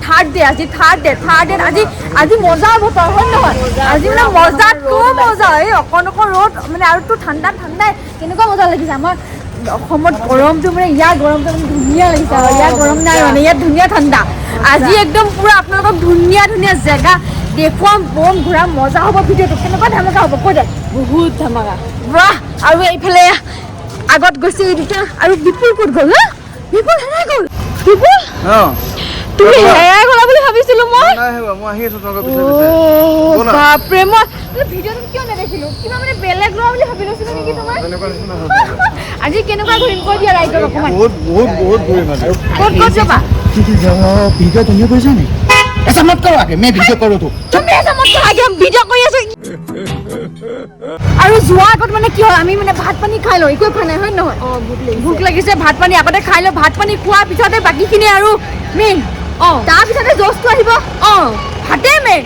third day আজি third day আজি মজা বতৰ হয় নহয় আজি মানে মজাতকৈ মজা এই অকণ ৰ'দ মানে আৰুতো ঠাণ্ডাই কেনেকুৱা মজা লাগিছে আমাৰ অসমত গৰমটো মানে ইয়াৰ গৰমটো মানে ধুনীয়া লাগিছে আৰু ইয়াৰ গৰম নাই মানে ইয়াত ধুনীয়া ঠাণ্ডা আজি একদম পুৰা আপোনালোকক ধুনীয়া জেগা দেখুৱাম বম ঘূৰাম মজা হ'ব ভিডিঅ'টো কেনেকুৱা ধামাকা হ'ব কৈ দিয়ক বহুত ধামাকা বাহ আৰু এইফালে আগত গৈছে এই দুটা আৰু বিপুল ক'ত গ'ল হা বিপুল হেৰাই গ'ল বিপুল তুমি হেৰাই গ'লা বুলি ভাবিছিলো মই আহি আছো তোমাক পিছে বাপৰে মই ভিডিঅ'টো কিয় নেদেখিলো কিবা মানে বেলেগ লোৱা বুলি ভাবি লৈছিলো নেকি তোমাৰ আজি কেনেকুৱা ঘূৰিম কৈ দিয়া ৰাইডৰ অকণমান বহুত ঘূৰিম আজি ক'ত যাবা वीडियो तुमने कोई नहीं ऐसा मत करो आगे मैं वीडियो करूँ तो তুমি এটা মত আগে ভিডিঅ' কৰি আছো আৰু যোৱা আগত মানে কি হয় আমি মানে ভাত পানী খাই লওঁ একো খোৱা নাই হয় নহয় ভোক লাগিছে ভাত পানী আগতে খাই লওঁ ভাত পানী খোৱাৰ পিছতে বাকীখিনি আৰু মেইন তাৰপিছতে জোচটো আহিব ভাতে মেইন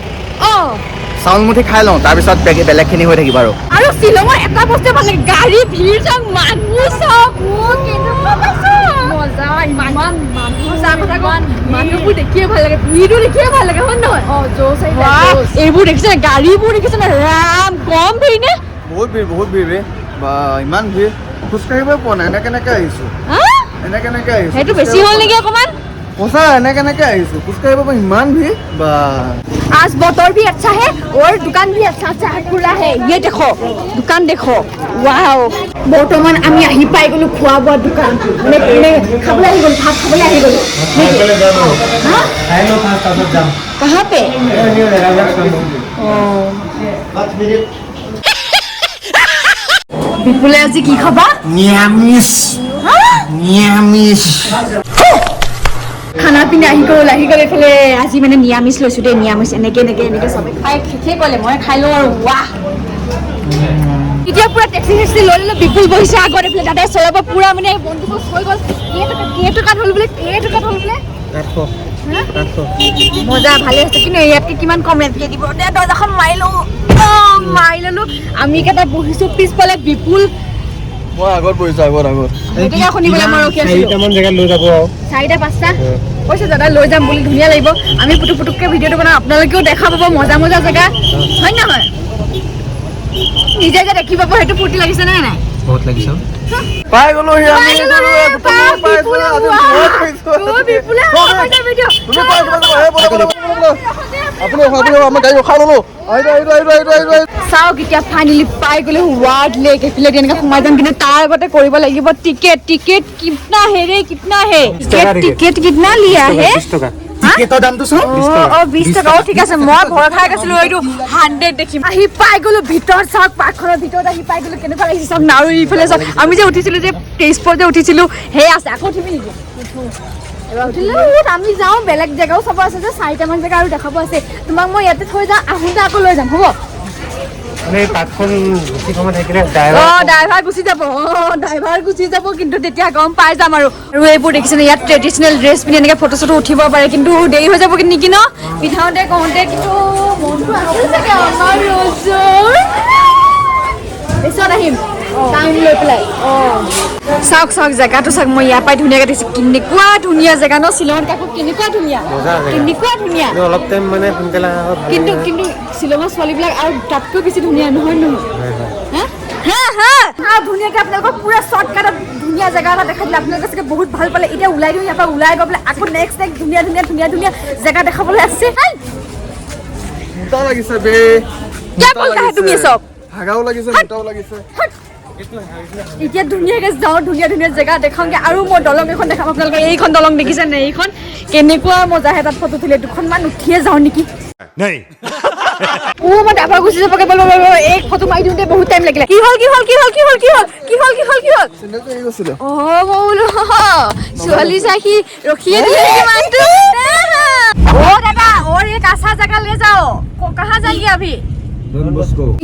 চাউল মুঠি খাই লওঁ তাৰপিছত বেলেগখিনি হৈ থাকিব আৰু শ্বিলঙৰ এটা বস্তু ভাল লাগে গাড়ী ভিৰ চাওক মানুহ চাওক কেনেকুৱা পাইছো মজা ইমান মানুহ চাওক মানুহবোৰ দেখিয়ে ভাল লাগে ভিৰটো দেখিয়ে ভাল লাগে হয় নহয় এইবোৰ দেখিছে গাড়ীবোৰ দেখিছে না ৰাম কম ভিৰ নে বহুত ভিৰ ৰে বা ইমান ভিৰ খোজকাঢ়িবই পোৱা নাই এনেকে আহিছো সেইটো বেছি হ'ল নেকি অকণমান সঁচা এনেকে আহিছো খোজকাঢ়িব পৰা ইমান ভিৰ বা आज बतर भी अच्छा है और दुकान भी अच्छा खुला है ये देखो दुकान देखो वाओ बर्तमान আমি আহি পাই গলো খোৱা বোৱা দোকান মানে খাবলৈ আহি গলো ভাত খাবলৈ আহি গলো कहाँ पे বিপুলে আজি কি খাবা নিৰামিষ খানা পিনা আহি গ'ল এইফালে আজি মানে নিৰামিষ লৈছোঁ দেই নিৰামিষ এনেকে চবে খাই শেষে ক'লে মই খাই লওঁ আৰু ৱাহ এতিয়া পুৰা টেক্সি লৈ ল'লো বিপুল বহিছে আগত এইফালে দাদাই চলাব পুৰা মানে বন্ধুবোৰ হৈ গ'ল কেইটকাত হ'ল বোলে মজা ভালে আছে কিন্তু ইয়াতকে কিমান কম ৰেট দিব দৰ্জাখন মাৰি ল'লোঁ আমি কেইটা বহিছোঁ পিছফালে বিপুল মই আগত বহিছো আগত শুনিবলৈ মই ৰখি আছিলোঁ 4টা জেগাত লৈ যাব 4টা 5টা কৈছে দাদা লৈ যাম বুলি ধুনীয়া লাগিব আমি পুটুককৈ ভিডিঅ'টো বনাওঁ আপোনালোকেও দেখা পাব মজা জেগা হয় নহয় নিজে যে দেখি পাব সেইটো ফূৰ্তি লাগিছে নে নাই বহুত লাগিছে পাই গলো চাওক এতিয়া ফাইনেলি পাই গ'লো ৱাৰ্ড লেক এইফালে এনেকৈ সোমাই যাম কিন্তু তাৰ আগতে কৰিব লাগিব টিকেট কিতনা হে টিকেট কিতনা লিয়া হে টিকেটৰ দামটো চাও 20 টকা ঠিক আছে মই ভয় খাই গৈছিলো এইটো 100 দেখিম আহি পাই গ'লো ভিতৰত চাওক পাৰ্কখনৰ ভিতৰত আহি পাই গ'লো কেনেকুৱা লাগিছে চাওক আৰু ইফালে চাওক আমি যে উঠিছিলো যে তেজপুৰ যে উঠিছিলো সেই আছে আকৌ উঠিবি নেকি আমি যাওঁ বেলেগ জেগাও চাব আছে যে 4টামান জেগা আৰু দেখাব আছে তোমাক মই ইয়াতে থৈ যাওঁ আহোঁতে আকৌ লৈ যাম হ'ব ড্ৰাইভাৰ গুচি যাব কিন্তু তেতিয়া গম পাই যাম আৰু এইবোৰ দেখিছেনে ইয়াত ট্ৰেডিচনেল ড্ৰেছ পিন্ধি এনেকৈ ফটো চটো উঠিব পাৰে কিন্তু দেৰি হৈ যাব নেকি ন পিন্ধাওঁতে কওঁতে কিন্তু মনটো আছিল চাগে আমাৰ ৰজৰ পিছত আহিম টাইম লৈ পেলাই চাওক জেগাটো চাওক মই ইয়াৰ পৰাই ধুনীয়াকৈ দেখিছোঁ কেনেকুৱা ধুনীয়া জেগা ন শ্বিলঙত কাকো কেনেকুৱা ধুনীয়া অলপ টাইম মানে সোনকালে কিন্তু শ্বিলঙৰ ছোৱালীবিলাক আৰু তাতকৈ বেছি ধুনীয়া নহয় ধুনীয়াকৈ আপোনালোকক পুৰা শ্বৰ্টকাটত ধুনীয়া জেগা এটা দেখাই দিলে আপোনালোকে চাগে বহুত ভাল পালে এতিয়া ওলাই দিওঁ ইয়াৰ পৰা ওলাই গৈ পেলাই আকৌ নেক্সট ধুনীয়া জেগা দেখাবলৈ আছে তুমি চব হাগাও লাগিছে মোটাও লাগিছে এতিয়া ধুনীয়াকৈ যাওঁ ধুনীয়া জেগা দেখাওঁগৈ আৰু মই দলং এখন দেখাম আপোনালোকে এইখন দলং দেখিছে নে এইখন কেনেকুৱা মজা আহে তাত ফটো তুলে দুখনমান উঠিয়ে যাওঁ নেকি মই ডাবা গুচি যাবগে এক ফটো মাৰি দিওঁতে বহুত টাইম লাগিলে কি হ'ল ছোৱালী চাকি ৰখিয়ে দিলে দাদা एक आशा जगह ले जाओ कहाँ जाइए अभी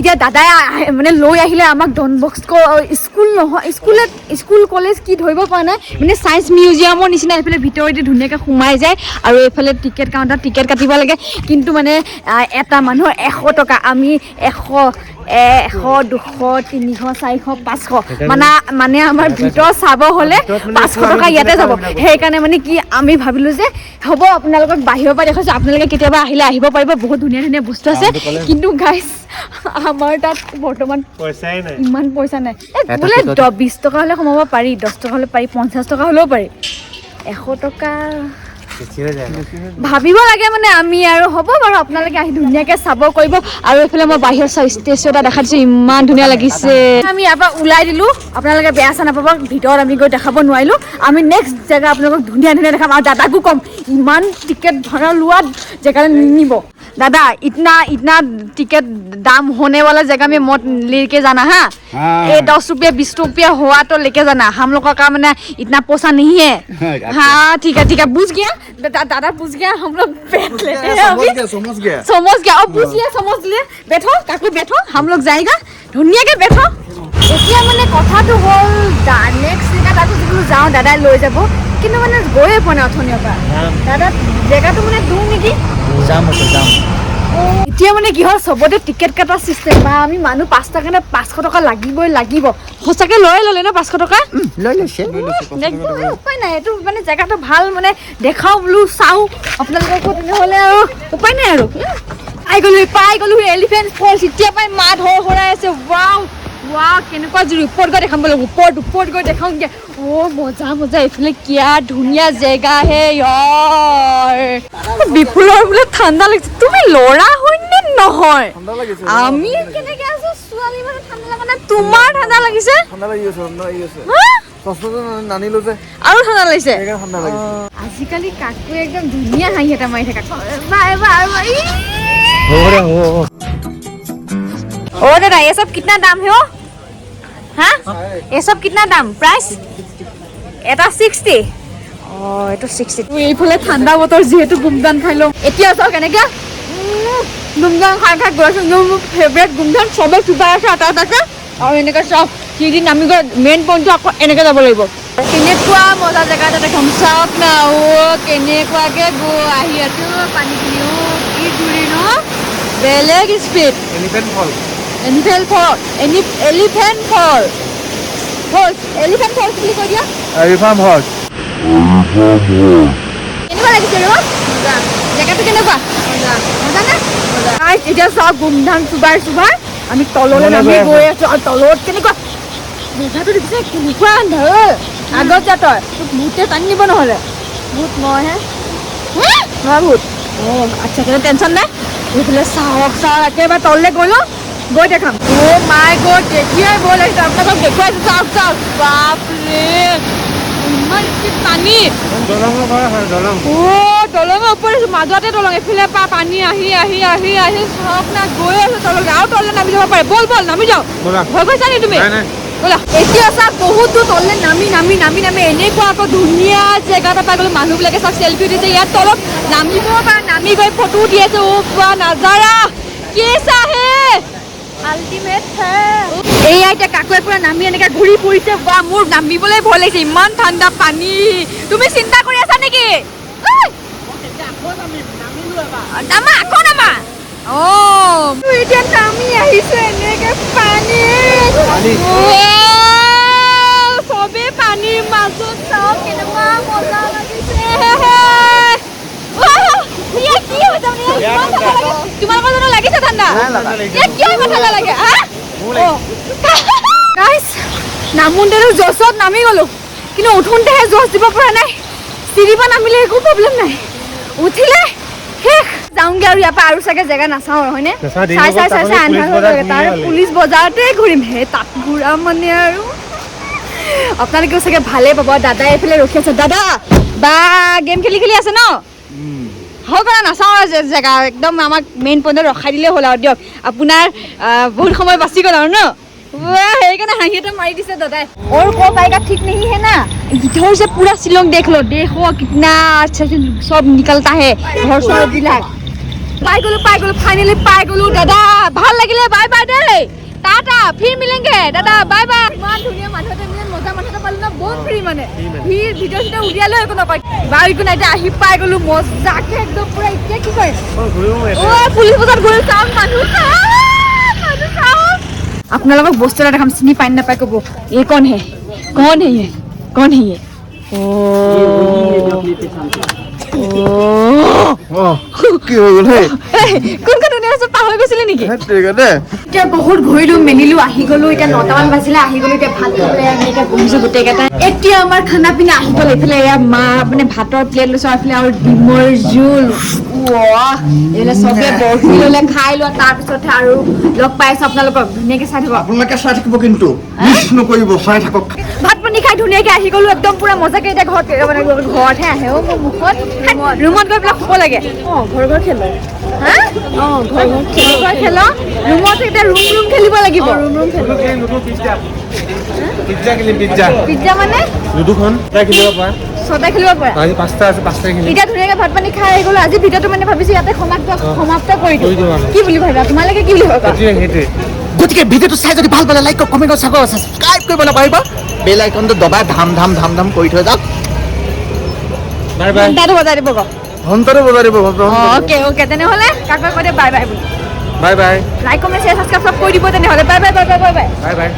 এতিয়া দাদাই মানে লৈ আহিলে আমাক ডন বস্কো স্কুল নহয় স্কুল কলেজ কি ধৰিব পৰা নাই মানে সায়েন্স মিউজিয়ামৰ নিচিনা এইফালে ভিতৰতে ধুনীয়াকৈ সোমাই যায় আৰু এইফালে টিকেট কাউণ্টাৰ টিকেট কাটিব লাগে কিন্তু মানে এটা মানুহৰ 100 টকা আমি 100 100 200 300 400 500 মানে আমাৰ ভিতৰত চাব হ'লে 500 টকা ইয়াতে যাব সেইকাৰণে মানে কি আমি ভাবিলো যে হ'ব আপোনালোকক বাহিৰৰ পৰা দেখাইছো আপোনালোকে কেতিয়াবা আহিলে আহিব পাৰিব বহুত ধুনীয়া ধুনীয়া বস্তু আছে কিন্তু গাইস আমাৰ তাত বৰ্তমান পইচাই নাই ইমান পইচা নাই বোলে 20 টকা হ'লে কমাব পাৰি 10 টকা হ'লে পাৰি 50 টকা হ'লেও পাৰি 100 টকা ভাবিব লাগে মানে আমি আৰু হ'ব বাৰু আপোনালোকে আহি ধুনীয়াকে চাব কৰিব আৰু এইফালে মই বাহিৰৰ ষ্টেজ এটা দেখা দিছো ইমান ধুনীয়া লাগিছে আমি ইয়াৰ পৰা ওলাই দিলো আপোনালোকে বেয়া চা নাপাব ভিতৰত আমি গৈ দেখাব নোৱাৰিলো আমি নেক্সট জেগা আপোনালোকক ধুনীয়া ধুনীয়া দেখাম আৰু দাদাকো কম ইমান টিকেট ভাড়া লোৱা জেগালৈ নিব दादा इतना टिकट दाम होने वाला जगह में मत लेके जाना है ये 10 रुपया 20 रुपया हुआ तो लेके जाना हम लोग का मैंने इतना पैसा नहीं है हाँ ठीक है बुझ गया दादा बुझ गया हम लोग बैठ लेते हैं अभी समझ गया और बुझ लिया समझ लिया बैठो काकू बैठो हम लोग जाएगा धुनिया के बैठो এতিয়া মানে কথাটো হ'ল নেক্সট জেগাত আকৌ যিটো যাওঁ দাদাই লৈ যাব কিন্তু মানে গৈয়ে পোৱা নাই অথনিৰ পৰা দাদা জেগাটো মানে দূৰ নেকি যাম এতিয়া মানে কি হ'ল চবতে টিকেট কটা চিষ্টেম বা আমি মানুহ 5 টকা নে 500 টকা লাগিব সঁচাকে লৈ ল'লে ন 500 টকা লৈ লৈছে উপায় নাই এইটো মানে জেগাটো ভাল মানে দেখাও বোলো চাওঁ আপোনালোককো তেনেহ'লে আৰু উপায় নাই আৰু পাই গ'লো এলিফেণ্ট ফলছ এতিয়া পাই মা ধৰাই আছে ৱাও কেনেকুৱা জুৰি ওপৰত গৈ দেখাম বোলো ওপৰত গৈ দেখাওঁগে মজা এইফালে কিয়া ধুনীয়া জেগা হে ইয়াৰ বিপুলৰ বোলে ঠাণ্ডা লাগিছে তুমি ল'ৰা হয়নে নহয় আমি কেনেকে আছো ছোৱালী মানে ঠাণ্ডা লগা নাই তোমাৰ ঠাণ্ডা লাগিছে নানিলো যে আৰু ঠাণ্ডা লাগিছে ঠাণ্ডা লাগিছে আজিকালি কাকু একদম ধুনীয়া হাঁহি এটা মাৰি থাকে ओ दादा ये सब कितना दाम है हो हाँ ये सब कितना दाम प्राइस এটা 60 এইটো 60 এইফালে ঠাণ্ডা বতৰ যেহেতু গুমধান খাই লওঁ এতিয়া চাওঁ কেনেকে গুমধান খাই গৈছো মোৰ ফেভৰেট গুমধান চবে চুবাই আছে এটা আৰু এনেকে চব সিদিন আমি গৈ মেইন পইণ্টটো আকৌ এনেকে যাব লাগিব কেনেকুৱা মজা জেগা এটা দেখাম চাওক না কেনেকুৱাকে গৈ আহি আছো পানী খিনি কি দূৰি ন বেলেগ স্পীড এলিফেণ্ট ফল বুলি কৈ দিয়া এলিফেণ্ট ফল কেনেকুৱা লাগিছে ৰ জেগাটো কেনেকুৱা মজা নে এতিয়া চব গুমধান চুবাই আমি তললৈ নামি গৈ আছো আৰু তলত কেনেকুৱা জেগাটো দেখিছে কেনেকুৱা আগত যা তই তোক ভূতে টানি নিব নহ'লে ভূত মই হে নহয় ভূত আচ্ছা কিন্তু টেনশ্যন নাই এইফালে চাওক একেবাৰে তললৈ গৈ দেখাম মাই গড তেতিয়াই ভয় লাগিছে আপোনালোকক দেখুৱাইছো চাওক বাপৰে ইমান পানী দলঙৰ ওপৰত মাজতে দলং এইফালে পৰা পানী আহি চাওক না গৈ আছো তললৈ আৰু তললৈ নামি যাব পাৰে বল নামি যাওঁ ভয় কৈছা নি তুমি ব'লা এতিয়া চাওক বহুত দূৰ তললৈ নামি এনেকুৱা আকৌ ধুনীয়া জেগা এটা পাই গ'লো মানুহবিলাকে চাওক চেল্ফি উঠিছে ইয়াত তলত নামিব পাৰে নামি গৈ ফটো উঠি আছে পোৱা নাজাৰা কেঁচা হে আল্টিমেট এয়া এতিয়া কাকুৱে পুৰা নামি এনেকে ঘূৰি ফুৰিছে বা মোৰ নামিবলৈ ভয় লাগিছে ইমান ঠাণ্ডা পানী তুমি চিন্তা কৰি আছা নেকি এতিয়া নামি আহিছো এনেকে পানী চবে পানীৰ মাজত চাওক কেনেকুৱা মজা লাগিছে তোমালোকৰ জানো লাগিছে ঠাণ্ডা কিয় ইমান ঠাণ্ডা লাগে নামোতেতো জছত নামি গ'লো কিন্তু উঠোঁতেহে জছ দিব পৰা নাই চিৰিব নামিলে একো প্ৰব্লেম নাই উঠিলে শেষ যাওঁগে আৰু ইয়াৰ পৰা আৰু চাগে জেগা নাচাওঁ আৰু হয়নে চাই আন্ধাৰ তাৰ পুলিচ বজাৰতে ঘূৰিম হে তাত ঘূৰা মানে আৰু আপোনালোকেও চাগে ভালেই পাব দাদাই এইফালে ৰখি আছে দাদা বা গেম খেলি আছে ন হয় কৰা নাচাওঁ আৰু জেগা একদম আমাক মেইন পইণ্টত ৰখাই দিলেই হ'ল আৰু দিয়ক আপোনাৰ বহুত সময় বাচি গ'ল আৰু ন সেইকাৰণে হাঁহি এটা মাৰি দিছে দাদাই और को पाएगा ठीक नहीं है ना इधर से पूरा शिलोंग देख लो देखो कितना अच्छा से सब निकलता है घर से বিলাক পাই গলো ফাইনালি পাই গলো দাদা ভাল লাগিলে বাই বাই দেই টাটা फिर मिलेंगे দাদা বাই বাই ইমান ধুনীয়া মানুহতে মজা মানুহতে পালো না বহুত ফ্ৰী মানে ভিডিঅ' চিডিঅ' উলিয়ালৈ একো নকয় বাৰু একো নাই এতিয়া আহি পাই গলো মজাকে একদম পুৰা এতিয়া কি কৰে পুলিচ বজাৰত গ'লো চাওক মানুহ চাওক আপোনালোকক বস্তু এটা দেখাম চিনি পাই নাপায় ক'ব এই কণ হে কি হৈ গ'ল হে কোন ধুনীয়া আছে পাহৰি গৈছিলে নেকি ঠিক আছে এতিয়া বহুত ঘূৰিলো মেলিলো আহি গলো এতিয়া 9টামান বাজিলে আহি গলো এতিয়া ভাত খাবলৈ আমি এতিয়া বহিছো গোটেইকেইটা এতিয়া আমাৰ খানা পিনা আহি গ'ল এইফালে এয়া মা মানে ভাতৰ প্লেট লৈছো এইফালে আৰু ডিমৰ জোল এইফালে চবে বহি ল'লে খাই লোৱা তাৰপিছতহে আৰু লগ পাইছো আপোনালোকক ধুনীয়াকৈ চাই থাকক আপোনালোকে চাই থাকিব কিন্তু মিছ নকৰিব চাই থাকক ভাত পানী খাই ধুনীয়াকৈ আহি গ'লো একদম পুৰা মজাকৈ এতিয়া ঘৰত মানে ঘৰতহে আহে মোৰ মুখত ৰুমত গৈ পেলাই শুব লাগে ঘৰ খেলো হা ঘৰ খেলো ৰুমত এতিয়া ৰুম খেলিব লাগিব ৰুম খেলো পিজ্জা মানে লুডুখন তাই খেলিব পাৰা ছটা খেলিব পাৰা আজি 5টা আছে 5টাই খেলি এতিয়া ধুনীয়াকৈ ভাত পানী খাই আহি গ'লো আজি ভিডিঅ'টো মানে ভাবিছো ইয়াতে সমাপ্ত কৰি দিওঁ কি বুলি ভাবিবা তোমালোকে কি বুলি ভাবিবা সেইটোৱে গতিকে ভিডিঅ'টো চাই যদি ভাল পালে লাইক কৰক কমেণ্ট কৰক ছাবস্ক্ৰাইব কৰিব নাপাহৰিব বেল আইকনটো দবাই ধাম কৰি থৈ যাওক বাই বাই ঘণ্টাটো বজাই দিব কওক ঘণ্টাটো বজাই দিব অ'কে তেনেহ'লে কাক কৈ দিয়ে বাই বাই বুলি bye bye like comment share subscribe কৰি দিব তেনেহ'লে বাই বাই বাই বাই